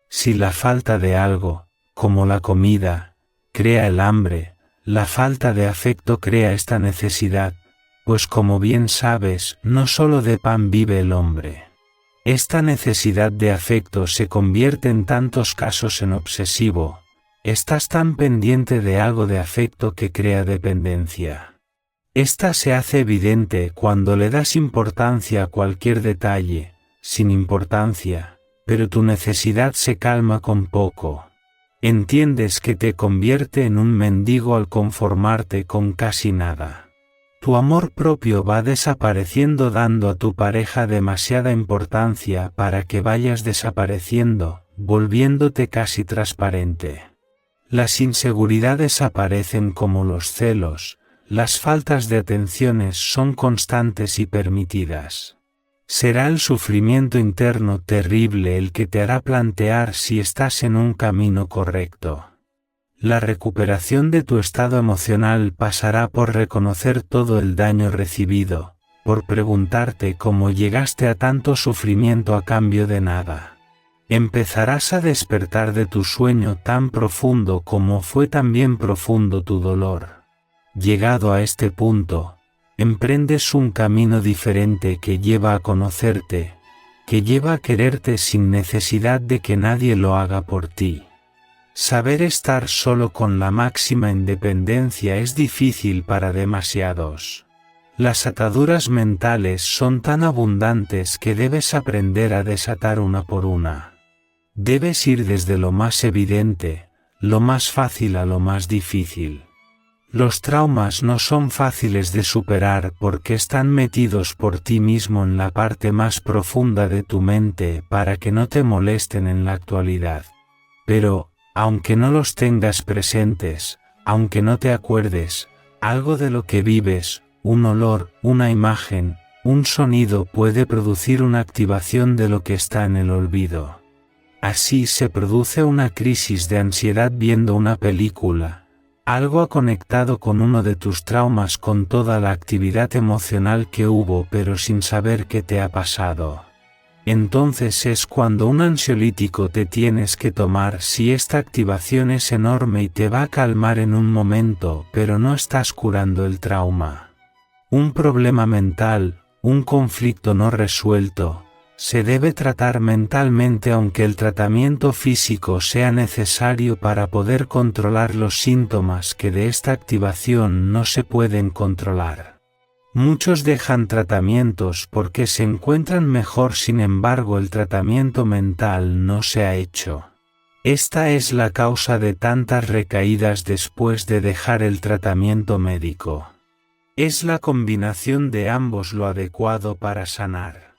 Si la falta de algo, como la comida, crea el hambre, la falta de afecto crea esta necesidad, pues como bien sabes, no solo de pan vive el hombre. Esta necesidad de afecto se convierte en tantos casos en obsesivo. Estás tan pendiente de algo de afecto que crea dependencia. Esta se hace evidente cuando le das importancia a cualquier detalle, sin importancia, pero tu necesidad se calma con poco. Entiendes que te convierte en un mendigo al conformarte con casi nada. Tu amor propio va desapareciendo dando a tu pareja demasiada importancia para que vayas desapareciendo, volviéndote casi transparente. Las inseguridades aparecen como los celos, las faltas de atenciones son constantes y permitidas. Será el sufrimiento interno terrible el que te hará plantear si estás en un camino correcto. La recuperación de tu estado emocional pasará por reconocer todo el daño recibido, por preguntarte cómo llegaste a tanto sufrimiento a cambio de nada. Empezarás a despertar de tu sueño tan profundo como fue también profundo tu dolor. Llegado a este punto, emprendes un camino diferente que lleva a conocerte, que lleva a quererte sin necesidad de que nadie lo haga por ti. Saber estar solo con la máxima independencia es difícil para demasiados. Las ataduras mentales son tan abundantes que debes aprender a desatar una por una. Debes ir desde lo más evidente, lo más fácil a lo más difícil. Los traumas no son fáciles de superar porque están metidos por ti mismo en la parte más profunda de tu mente para que no te molesten en la actualidad. Pero, aunque no los tengas presentes, aunque no te acuerdes, algo de lo que vives, un olor, una imagen, un sonido puede producir una activación de lo que está en el olvido. Así se produce una crisis de ansiedad viendo una película. Algo ha conectado con uno de tus traumas con toda la actividad emocional que hubo pero sin saber qué te ha pasado. Entonces es cuando un ansiolítico te tienes que tomar si esta activación es enorme y te va a calmar en un momento pero no estás curando el trauma. Un problema mental, un conflicto no resuelto, se debe tratar mentalmente aunque el tratamiento físico sea necesario para poder controlar los síntomas que de esta activación no se pueden controlar. Muchos dejan tratamientos porque se encuentran mejor, sin embargo el tratamiento mental no se ha hecho. Esta es la causa de tantas recaídas después de dejar el tratamiento médico. Es la combinación de ambos lo adecuado para sanar.